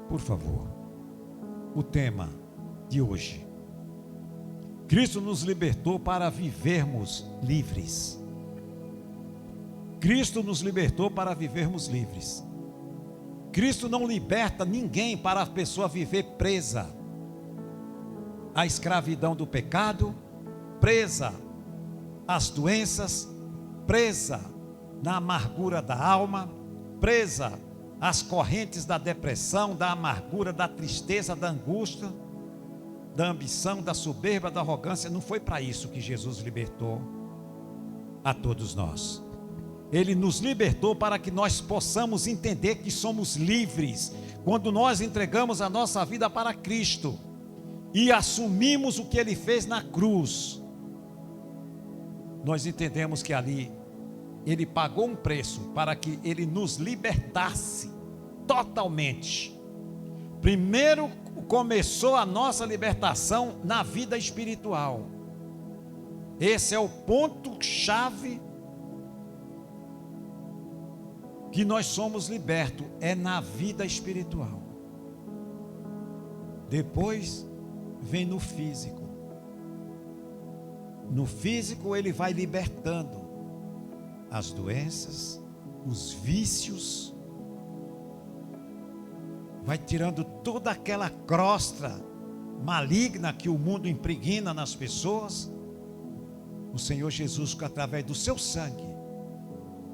por favor. O tema de hoje: Cristo nos libertou para vivermos livres. Cristo nos libertou para vivermos livres. Cristo não liberta ninguém para a pessoa viver presa à escravidão do pecado, presa às doenças, presa na amargura da alma, presa às correntes da depressão, da amargura, da tristeza, da angústia, da ambição, da soberba, da arrogância. Não foi para isso que Jesus libertou a todos nós. Ele nos libertou para que nós possamos entender que somos livres quando nós entregamos a nossa vida para Cristo e assumimos o que Ele fez na cruz. Nós entendemos que ali Ele pagou um preço para que Ele nos libertasse totalmente. Primeiro começou a nossa libertação na vida espiritual. Esse é o ponto-chave que nós somos libertos, é na vida espiritual. Depois vem no físico. No físico ele vai libertando as doenças, os vícios, vai tirando toda aquela crosta maligna que o mundo impregna nas pessoas. O Senhor Jesus, através do seu sangue,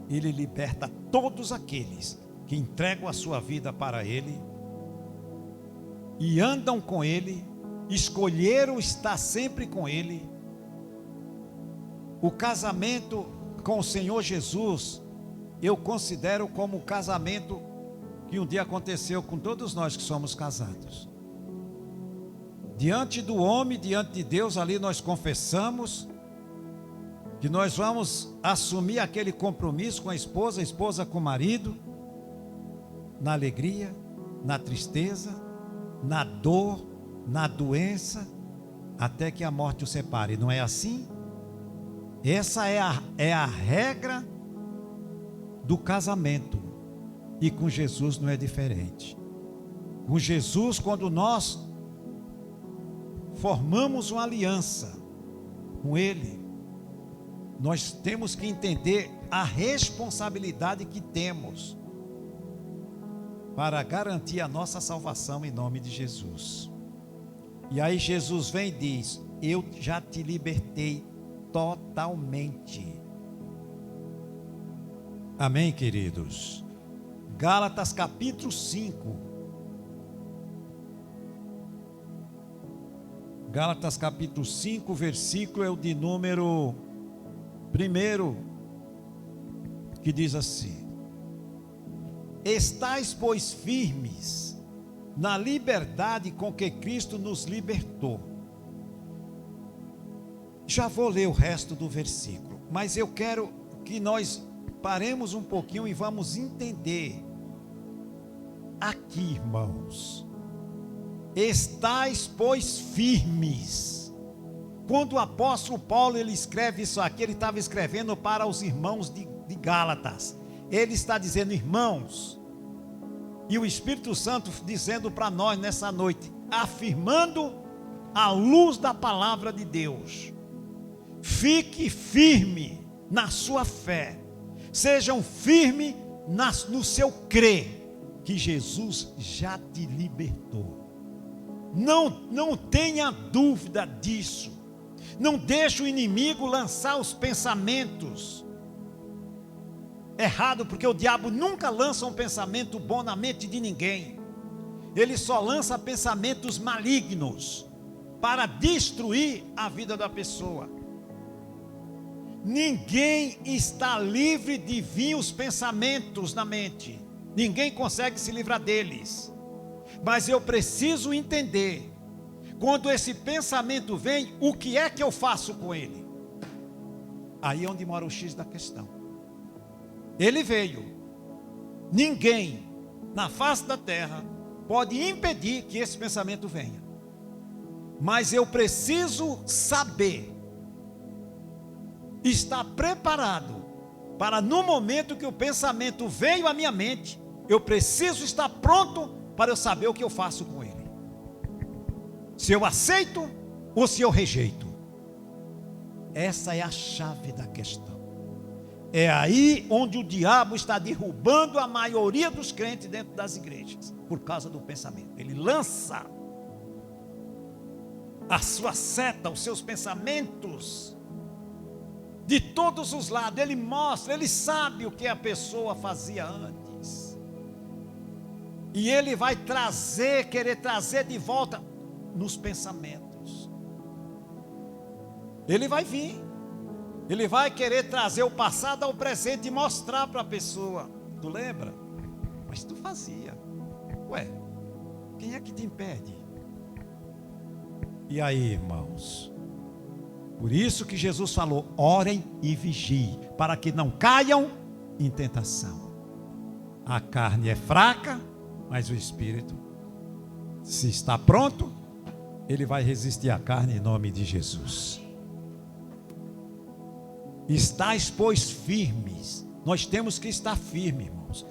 Ele liberta todos aqueles que entregam a sua vida para Ele e andam com Ele, escolheram estar sempre com Ele. O casamento com o Senhor Jesus, eu considero como o casamento que um dia aconteceu com todos nós que somos casados. Diante do homem, diante de Deus, ali nós confessamos que nós vamos assumir aquele compromisso com a esposa com o marido, na alegria, na tristeza, na dor, na doença, até que a morte o separe. Não é assim? Essa é a regra do casamento. E com Jesus não é diferente. Com Jesus, quando nós formamos uma aliança com Ele, nós temos que entender a responsabilidade que temos para garantir a nossa salvação em nome de Jesus. E aí Jesus vem e diz: eu já te libertei totalmente. Amém, queridos? Gálatas capítulo 5. Gálatas capítulo 5, versículo é o de número 1, que diz assim: estais, pois, firmes na liberdade com que Cristo nos libertou. Já vou ler o resto do versículo, mas eu quero que nós paremos um pouquinho e vamos entender aqui, irmãos. Estais, pois, firmes. Quando o apóstolo Paulo ele escreve isso aqui, ele estava escrevendo para os irmãos de Gálatas. Ele está dizendo: irmãos, e o Espírito Santo dizendo para nós nessa noite, afirmando a luz da palavra de Deus: fique firme na sua fé, sejam firmes no seu crer, que Jesus já te libertou. Não tenha dúvida disso. Não deixe o inimigo lançar os pensamentos errados, porque o diabo nunca lança um pensamento bom na mente de ninguém. Ele só lança pensamentos malignos para destruir a vida da pessoa. Ninguém está livre de vir os pensamentos na mente. Ninguém consegue se livrar deles. Mas eu preciso entender, quando esse pensamento vem, o que é que eu faço com ele? Aí é onde mora o X da questão. Ele veio. Ninguém na face da terra pode impedir que esse pensamento venha. Mas eu preciso saber, estar preparado para, no momento que o pensamento veio à minha mente, eu preciso estar pronto para eu saber o que eu faço com ele. Se eu aceito ou se eu rejeito. Essa é a chave da questão. É aí onde o diabo está derrubando a maioria dos crentes dentro das igrejas, por causa do pensamento. Ele lança a sua seta, os seus pensamentos, de todos os lados. Ele mostra, ele sabe o que a pessoa fazia antes. E ele vai querer trazer de volta nos pensamentos. Ele vai vir. Ele vai querer trazer o passado ao presente e mostrar para a pessoa. Tu lembra? Mas tu fazia. Ué, quem é que te impede? E aí, irmãos? Por isso que Jesus falou: orem e vigiem, para que não caiam em tentação. A carne é fraca, mas o espírito, se está pronto, ele vai resistir à carne em nome de Jesus. Estais, pois, firmes. Nós temos que estar firmes, irmãos.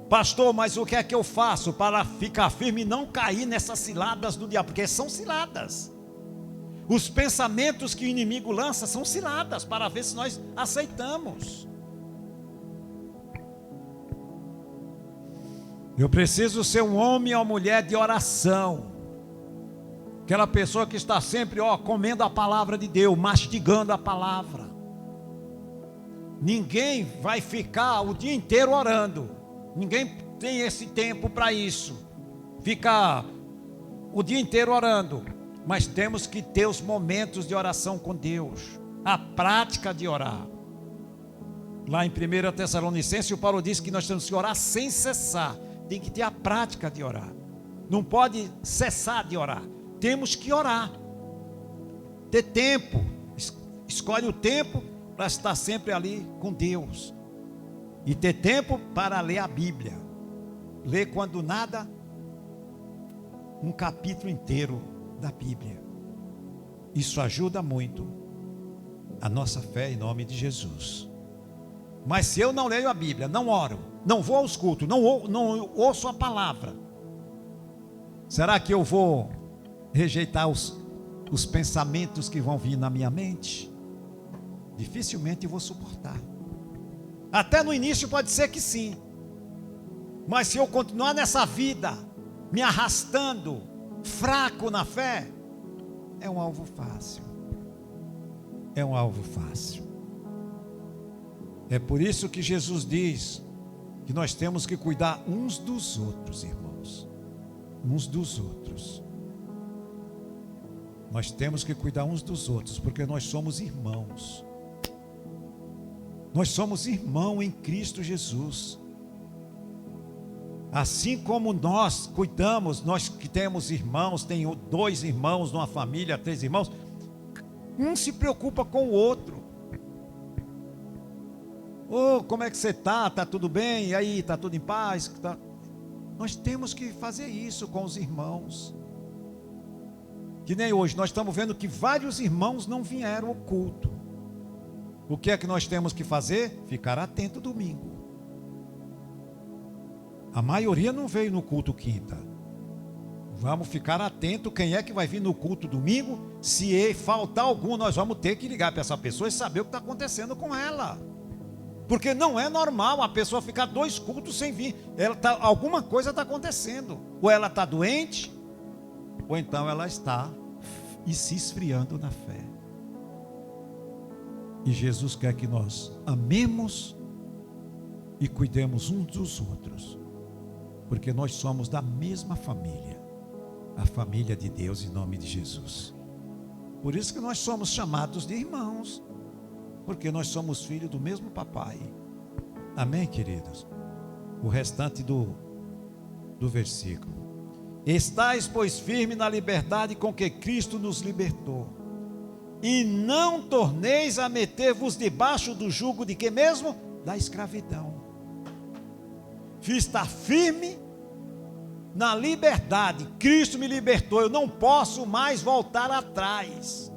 Pastor, mas o que é que eu faço para ficar firme e não cair nessas ciladas do diabo? Porque são ciladas. Os pensamentos que o inimigo lança são ciladas, para ver se nós aceitamos. Eu preciso ser um homem ou mulher de oração. Aquela pessoa que está sempre, comendo a palavra de Deus, mastigando a palavra. Ninguém vai ficar o dia inteiro orando. Ninguém tem esse tempo para isso. Ficar o dia inteiro orando. Mas temos que ter os momentos de oração com Deus. A prática de orar. Lá em 1 Tessalonicenses, o Paulo diz que nós temos que orar sem cessar. Tem que ter a prática de orar. Não pode cessar de orar. Temos que orar. Ter tempo. Escolhe o tempo para estar sempre ali com Deus. E ter tempo para ler a Bíblia. Ler quando nada, um capítulo inteiro da Bíblia. Isso ajuda muito a nossa fé em nome de Jesus. Mas se eu não leio a Bíblia, não oro, não vou aos cultos, não ouço a palavra, será que eu vou rejeitar os pensamentos que vão vir na minha mente? Dificilmente eu vou suportar. Até no início pode ser que sim. Mas se eu continuar nessa vida, me arrastando, fraco na fé, é um alvo fácil. É um alvo fácil. É por isso que Jesus diz que nós temos que cuidar uns dos outros, irmãos. Uns dos outros. Nós temos que cuidar uns dos outros, porque nós somos irmãos. Nós somos irmãos em Cristo Jesus. Assim como nós cuidamos, nós que temos irmãos, tem 2 irmãos numa família, 3 irmãos, um se preocupa com o outro. Como é que você está? Está tudo bem? E aí, está tudo em paz? Nós temos que fazer isso com os irmãos. Que nem hoje, nós estamos vendo que vários irmãos não vieram ao culto. O que é que nós temos que fazer? Ficar atento domingo. A maioria não veio no culto quinta. Vamos ficar atento quem é que vai vir no culto domingo. Se faltar algum, nós vamos ter que ligar para essa pessoa e saber o que está acontecendo com ela. Porque não é normal a pessoa ficar 2 cultos sem vir. Alguma coisa está acontecendo. Ou ela está doente, ou então ela está se esfriando na fé. E Jesus quer que nós amemos e cuidemos uns dos outros, porque nós somos da mesma família, a família de Deus em nome de Jesus. Por isso que nós somos chamados de irmãos, porque nós somos filhos do mesmo papai. Amém, queridos? O restante do versículo: estais, pois, firmes na liberdade com que Cristo nos libertou, e não torneis a meter-vos debaixo do jugo de que mesmo? Da escravidão. Estar firme na liberdade. Cristo me libertou, eu não posso mais voltar atrás,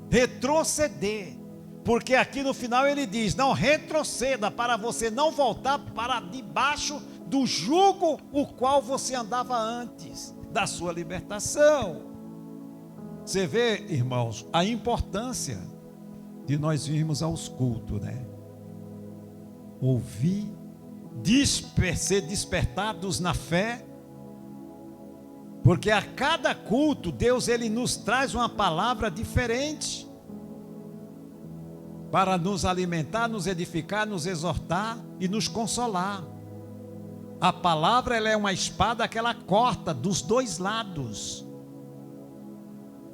retroceder, porque aqui no final ele diz: não retroceda, para você não voltar para debaixo do jugo o qual você andava antes da sua libertação. Você vê, irmãos, a importância de nós virmos aos cultos, né? Ouvir, ser despertados na fé, porque a cada culto Deus ele nos traz uma palavra diferente para nos alimentar, nos edificar, nos exortar e nos consolar. A palavra ela é uma espada que ela corta dos dois lados.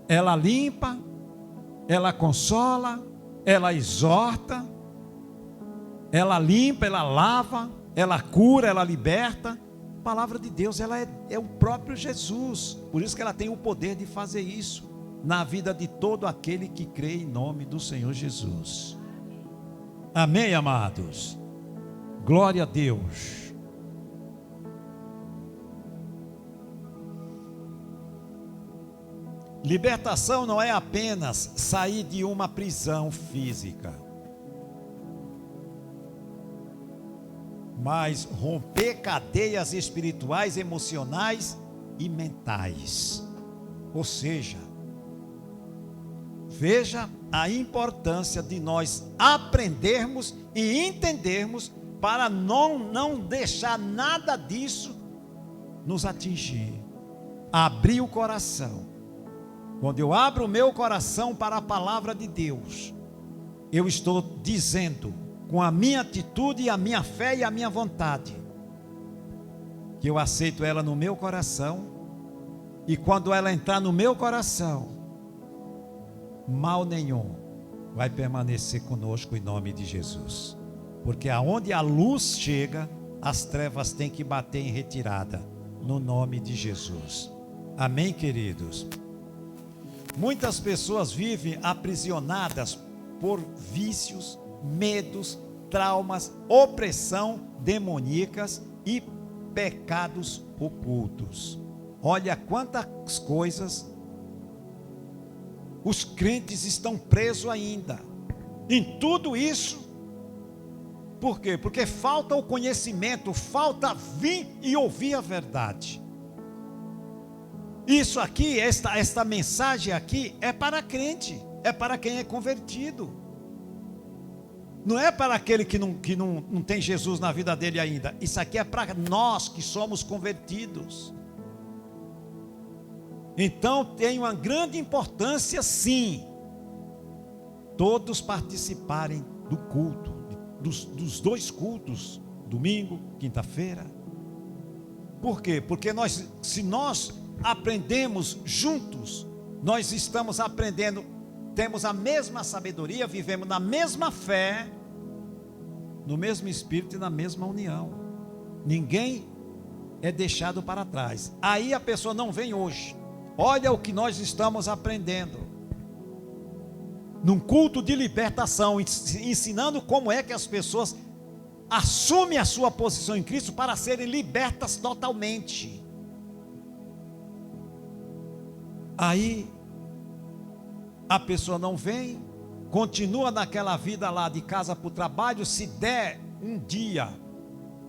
Ela limpa, ela consola, ela exorta, ela limpa, ela lava, ela cura, ela liberta. A palavra de Deus ela é o próprio Jesus. Por isso que ela tem o poder de fazer isso na vida de todo aquele que crê em nome do Senhor Jesus. Amém, amados? Glória a Deus. Libertação não é apenas sair de uma prisão física, mas romper cadeias espirituais, emocionais e mentais. Ou seja, veja a importância de nós aprendermos e entendermos para não deixar nada disso nos atingir. Abrir o coração. Quando eu abro o meu coração para a palavra de Deus, eu estou dizendo, com a minha atitude, a minha fé e a minha vontade, que eu aceito ela no meu coração, e quando ela entrar no meu coração, mal nenhum vai permanecer conosco em nome de Jesus. Porque aonde a luz chega, as trevas têm que bater em retirada, no nome de Jesus. Amém, queridos? Muitas pessoas vivem aprisionadas por vícios, medos, traumas, opressão demoníacas e pecados ocultos. Olha quantas coisas os crentes estão presos ainda em tudo isso. Por quê? Porque falta o conhecimento, falta vir e ouvir a verdade. Isso aqui, esta mensagem aqui é para crente, é para quem é convertido. Não é para aquele que não tem Jesus na vida dele ainda. Isso aqui é para nós que somos convertidos. Então tem uma grande importância, sim, todos participarem do culto, dos dois cultos, domingo, quinta-feira. Por quê? Porque se nós aprendemos juntos, nós estamos aprendendo, temos a mesma sabedoria, vivemos na mesma fé, no mesmo espírito e na mesma união. Ninguém é deixado para trás. Aí a pessoa não vem hoje. Olha o que nós estamos aprendendo num culto de libertação, ensinando como é que as pessoas assumem a sua posição em Cristo para serem libertas totalmente. Aí a pessoa não vem, continua naquela vida lá de casa para o trabalho. Se der um dia,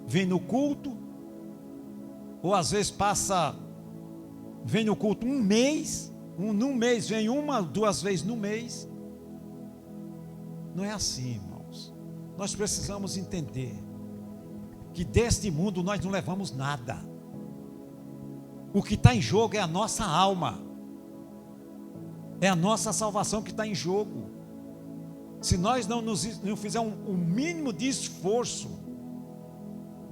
vem no culto, ou às vezes vem no culto um mês, num mês vem uma, duas vezes no mês. Não é assim, irmãos. Nós precisamos entender que deste mundo nós não levamos nada. O que está em jogo é a nossa alma. É a nossa salvação que está em jogo. Se nós não fizermos um mínimo de esforço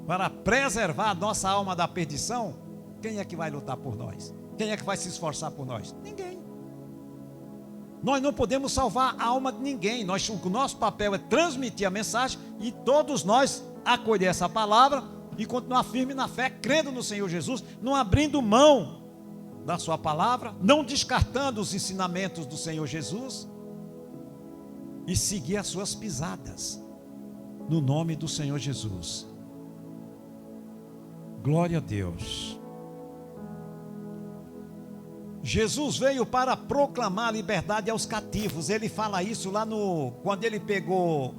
para preservar a nossa alma da perdição, quem é que vai lutar por nós? Quem é que vai se esforçar por nós? Ninguém. Nós não podemos salvar a alma de ninguém. O nosso papel é transmitir a mensagem e todos nós acolher essa palavra e continuar firme na fé, crendo no Senhor Jesus, não abrindo mão da sua palavra, não descartando os ensinamentos do Senhor Jesus e seguir as suas pisadas no nome do Senhor Jesus. Glória a Deus. Jesus veio para proclamar a liberdade aos cativos. Ele fala isso lá quando ele pegou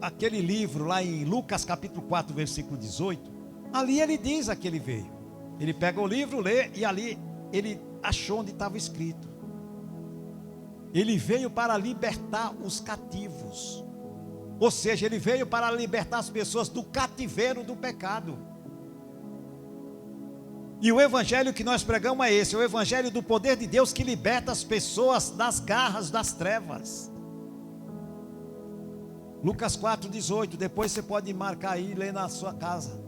aquele livro lá em Lucas capítulo 4, versículo 18, Ali ele diz a que ele veio. Ele pega o livro, lê, e ali ele achou onde estava escrito. Ele veio para libertar os cativos. Ou seja, ele veio para libertar as pessoas do cativeiro do pecado. E o evangelho que nós pregamos é esse, o evangelho do poder de Deus que liberta as pessoas das garras das trevas. Lucas 4,18, depois você pode marcar aí e ler na sua casa.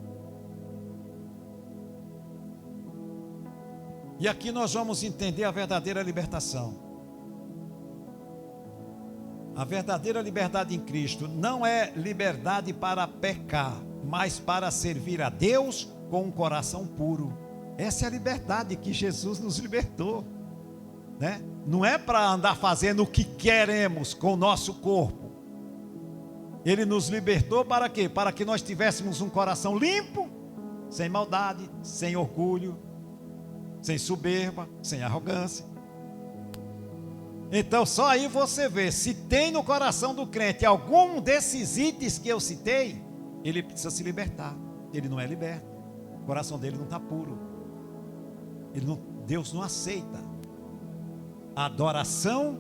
E aqui nós vamos entender a verdadeira libertação. A verdadeira liberdade em Cristo não é liberdade para pecar, mas para servir a Deus com um coração puro. Essa é a liberdade que Jesus nos libertou, né? Não é para andar fazendo o que queremos com o nosso corpo. Ele nos libertou para quê? Para que nós tivéssemos um coração limpo, sem maldade, sem orgulho, sem soberba, sem arrogância. Então só aí você vê, se tem no coração do crente algum desses itens que eu citei, ele precisa se libertar. Ele não é liberto, o coração dele não está puro. Deus não aceita a adoração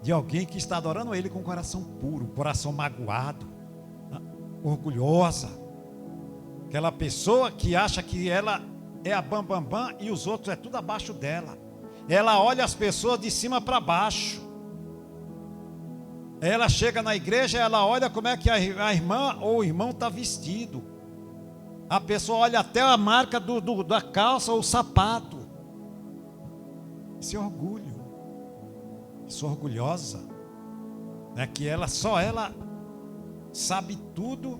de alguém que está adorando Ele com o coração puro, coração magoado, orgulhosa. Aquela pessoa que acha que ela é a bambambam e os outros é tudo abaixo dela. Ela olha as pessoas de cima para baixo. Ela chega na igreja, ela olha como é que a irmã ou o irmão está vestido. A pessoa olha até a marca da calça ou sapato. Esse orgulho. Isso orgulhosa. É que só ela sabe tudo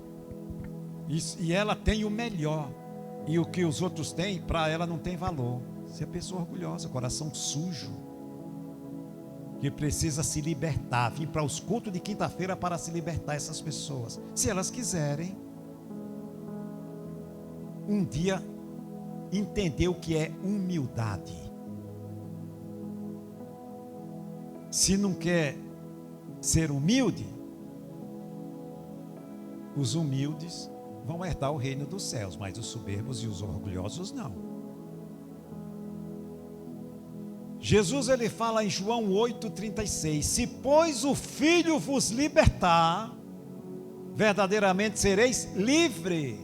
e ela tem o melhor. E o que os outros têm, para ela não tem valor. Isso é pessoa orgulhosa, coração sujo. Que precisa se libertar. Vir para os cultos de quinta-feira para se libertar essas pessoas. Se elas quiserem um dia entender o que é humildade. Se não quer ser humilde, os humildes vão herdar o reino dos céus, mas os soberbos e os orgulhosos não. Jesus ele fala em João 8,36: se pois o Filho vos libertar, verdadeiramente sereis livres.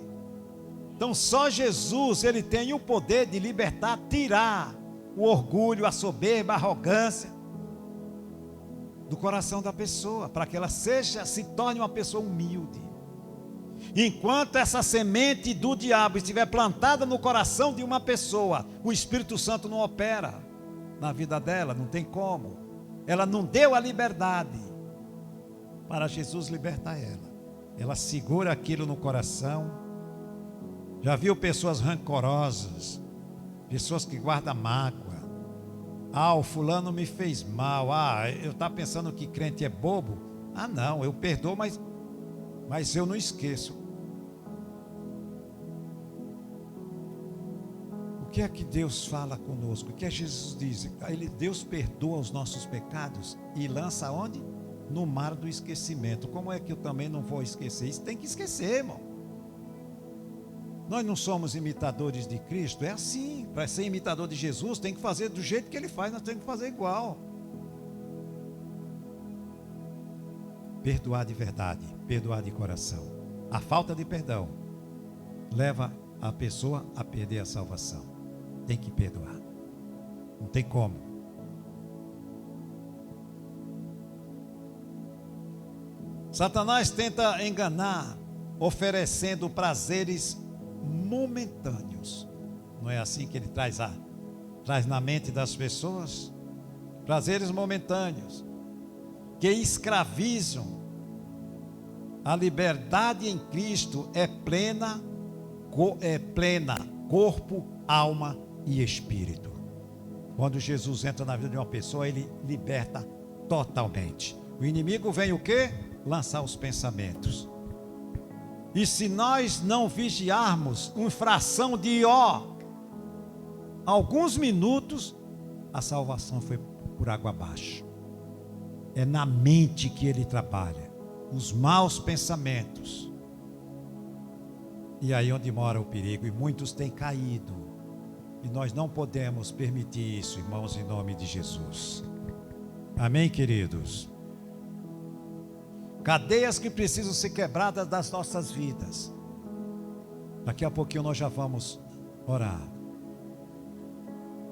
Então só Jesus, ele tem o poder de libertar, tirar o orgulho, a soberba, a arrogância do coração da pessoa, para que ela se torne uma pessoa humilde. Enquanto essa semente do diabo estiver plantada no coração de uma pessoa, o Espírito Santo não opera na vida dela, não tem como. Ela não deu a liberdade para Jesus libertar ela. Ela segura aquilo no coração. Já viu pessoas rancorosas, pessoas que guardam mágoa. O fulano me fez mal. Eu estava pensando que crente é bobo. Não, eu perdoo, mas eu não esqueço. O que é que Deus fala conosco? O que é que Jesus diz? Deus perdoa os nossos pecados e lança onde? No mar do esquecimento. Como é que eu também não vou esquecer? Isso tem que esquecer, irmão. Nós não somos imitadores de Cristo, é assim. Para ser imitador de Jesus, tem que fazer do jeito que Ele faz, nós temos que fazer igual. Perdoar de verdade, perdoar de coração. A falta de perdão leva a pessoa a perder a salvação. Tem que perdoar. Não tem como. Satanás tenta enganar, oferecendo prazeres momentâneos. Não é assim que ele traz na mente das pessoas? Prazeres momentâneos que escravizam. A liberdade em Cristo é plena, corpo, alma e espírito. Quando Jesus entra na vida de uma pessoa, ele liberta totalmente. O inimigo vem o quê? Lançar os pensamentos. E se nós não vigiarmos uma fração de alguns minutos, a salvação foi por água abaixo. É na mente que ele trabalha. Os maus pensamentos. E aí onde mora o perigo, e muitos têm caído. E nós não podemos permitir isso, irmãos, em nome de Jesus. Amém, queridos? Cadeias que precisam ser quebradas das nossas vidas. Daqui a pouquinho nós já vamos orar.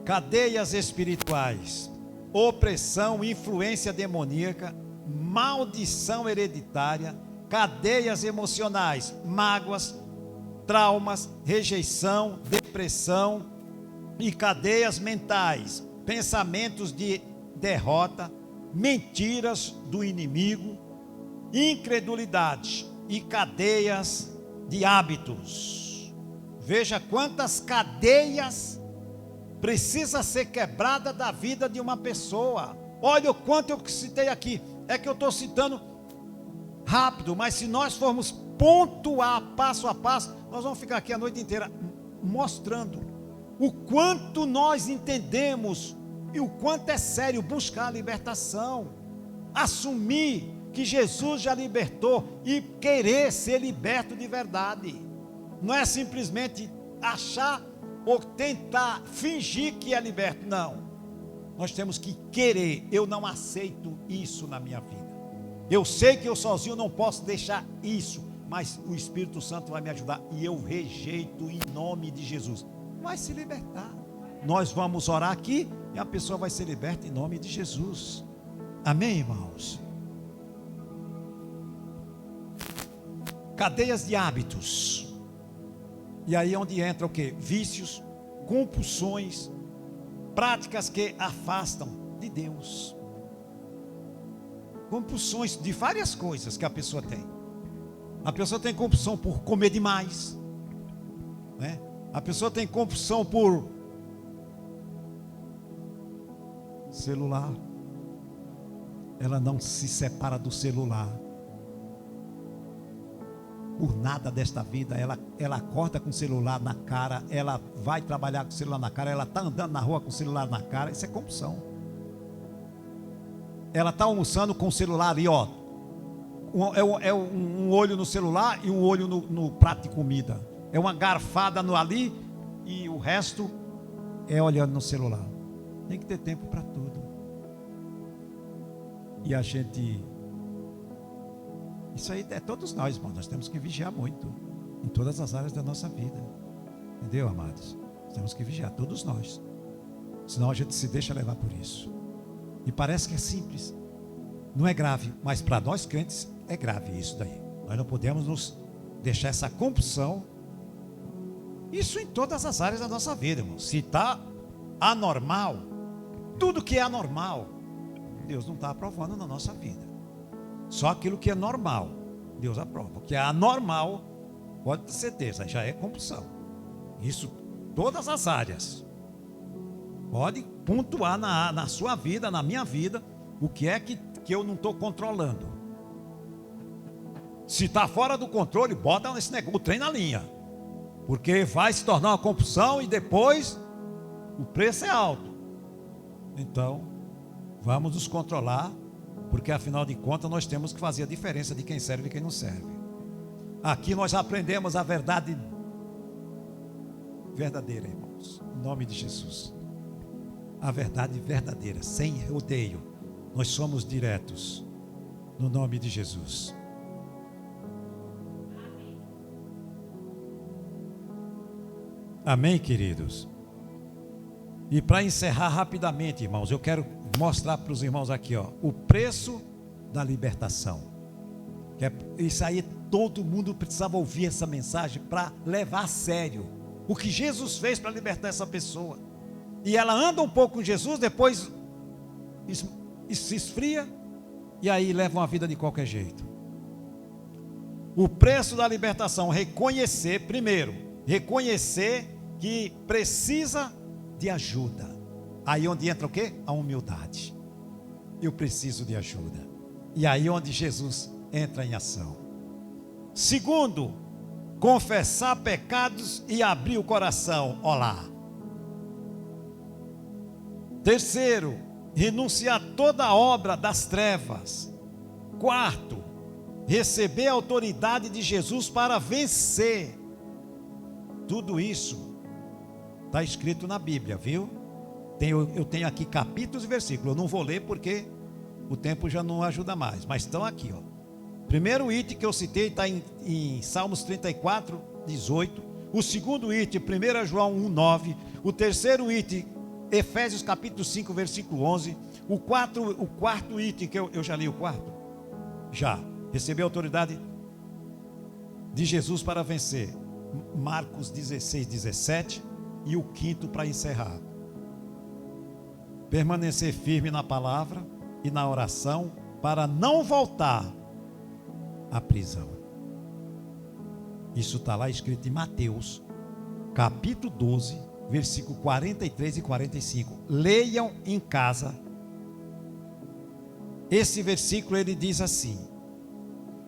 Cadeias espirituais, opressão, influência demoníaca, maldição hereditária, cadeias emocionais, mágoas, traumas, rejeição, depressão e cadeias mentais, pensamentos de derrota, mentiras do inimigo, incredulidade e cadeias de hábitos. Veja quantas cadeias precisa ser quebrada da vida de uma pessoa. Olha o quanto eu citei aqui. É que eu estou citando rápido, mas se nós formos pontuar passo a passo, nós vamos ficar aqui a noite inteira mostrando o quanto nós entendemos e o quanto é sério buscar a libertação, assumir que Jesus já libertou e querer ser liberto de verdade. Não é simplesmente achar ou tentar fingir que é liberto. Não, nós temos que querer. Eu não aceito isso na minha vida. Eu sei que eu sozinho não posso deixar isso, mas o Espírito Santo vai me ajudar e eu rejeito em nome de Jesus. Vai se libertar. Nós vamos orar aqui e a pessoa vai ser liberta em nome de Jesus. Amém, irmãos? Cadeias de hábitos. E aí é onde entra o quê? Vícios, compulsões, práticas que afastam de Deus. Compulsões de várias coisas que a pessoa tem. A pessoa tem compulsão por comer demais, né? A pessoa tem compulsão por celular. Ela não se separa do celular. Por nada desta vida, ela acorda com o celular na cara, ela vai trabalhar com o celular na cara, ela está andando na rua com o celular na cara. Isso é compulsão. Ela está almoçando com o celular ali, ó. Um olho no celular e um olho no prato de comida. É uma garfada no ali e o resto é olhando no celular. Tem que ter tempo para tudo. E a gente... Isso aí é todos nós, irmãos. Nós temos que vigiar muito em todas as áreas da nossa vida. Entendeu, amados? Temos que vigiar, todos nós. Senão a gente se deixa levar por isso. E parece que é simples. Não é grave, mas para nós crentes é grave isso daí. Nós não podemos nos deixar essa compulsão. Isso em todas as áreas da nossa vida, irmão. Se está anormal, tudo que é anormal, Deus não está aprovando na nossa vida. Só aquilo que é normal, Deus aprova. O que é anormal, pode ter certeza, já é compulsão. Isso, todas as áreas. Pode pontuar na sua vida, na minha vida, o que é que eu não estou controlando. Se está fora do controle, bota nesse negócio, o trem na linha. Porque vai se tornar uma compulsão e depois o preço é alto. Então, vamos nos controlar, porque afinal de contas nós temos que fazer a diferença de quem serve e quem não serve. Aqui nós aprendemos a verdade verdadeira, irmãos, em nome de Jesus. A verdade verdadeira, sem rodeio. Nós somos diretos, no nome de Jesus. Amém, queridos? E para encerrar rapidamente, irmãos, eu quero mostrar para os irmãos aqui, ó, o preço da libertação. Isso aí, todo mundo precisava ouvir essa mensagem para levar a sério o que Jesus fez para libertar essa pessoa. E ela anda um pouco com Jesus, depois se esfria e aí leva uma vida de qualquer jeito. O preço da libertação, reconhecer que precisa de ajuda. Aí onde entra o quê? A humildade. Eu preciso de ajuda. E aí onde Jesus entra em ação. Segundo, confessar pecados e abrir o coração. Olá. Terceiro, renunciar toda a obra das trevas. Quarto, receber a autoridade de Jesus para vencer Tudo isso está escrito na Bíblia, viu? Eu tenho aqui capítulos e versículos. Eu não vou ler porque o tempo já não ajuda mais, mas estão aqui, ó. Primeiro item que eu citei está em Salmos 34, 18. O segundo item, 1 João 1, 9. O terceiro item, Efésios capítulo 5, versículo 11. O quarto item, que eu já li o quarto? Já. Recebeu a autoridade de Jesus para vencer. Marcos 16, 17. E o quinto para encerrar. Permanecer firme na palavra e na oração para não voltar à prisão. Isso está lá escrito em Mateus, capítulo 12, versículo 43 e 45. Leiam em casa. Esse versículo ele diz assim: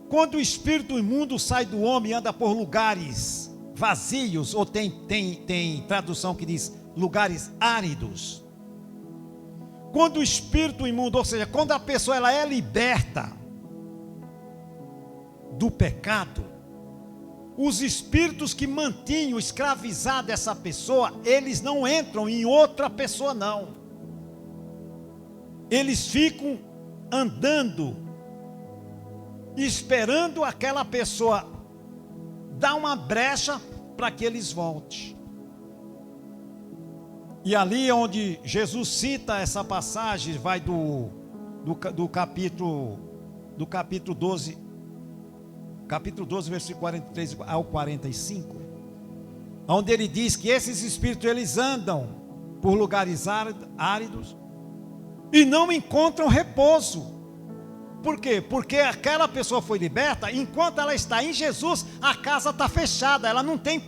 quando o espírito imundo sai do homem e anda por lugares vazios, ou tem tradução que diz lugares áridos. Quando o espírito imundo, ou seja, quando a pessoa ela é liberta do pecado, os espíritos que mantinham escravizada essa pessoa, eles não entram em outra pessoa não. Eles ficam andando, esperando aquela pessoa dar uma brecha para que eles voltem. E ali onde Jesus cita essa passagem, vai do capítulo 12, versículo 43 ao 45, onde ele diz que esses espíritos eles andam por lugares áridos e não encontram repouso. Por quê? Porque aquela pessoa foi liberta, enquanto ela está em Jesus, a casa está fechada, ela não tem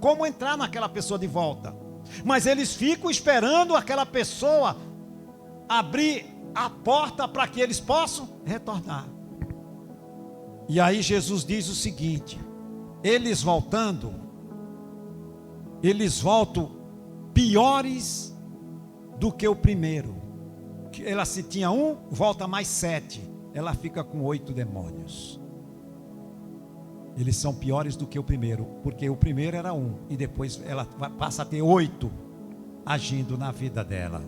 como entrar naquela pessoa de volta. Mas eles ficam esperando aquela pessoa abrir a porta para que eles possam retornar. E aí Jesus diz o seguinte: eles voltando, eles voltam piores do que o primeiro. Ela se tinha um, volta mais 7. Ela fica com 8 demônios. Eles são piores do que o primeiro, porque o primeiro era 1, e depois ela passa a ter 8 agindo na vida dela.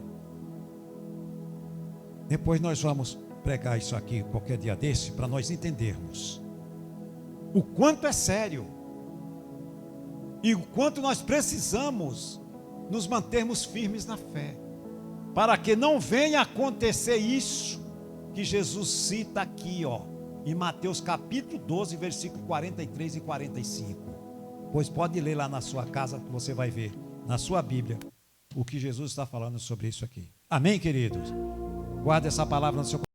Depois nós vamos pregar isso aqui qualquer dia desse, para nós entendermos o quanto é sério e o quanto nós precisamos nos mantermos firmes na fé, para que não venha acontecer isso que Jesus cita aqui, ó, em Mateus capítulo 12, versículo 43 e 45. Pois pode ler lá na sua casa, que você vai ver na sua Bíblia o que Jesus está falando sobre isso aqui. Amém, queridos? Guarde essa palavra no seu coração.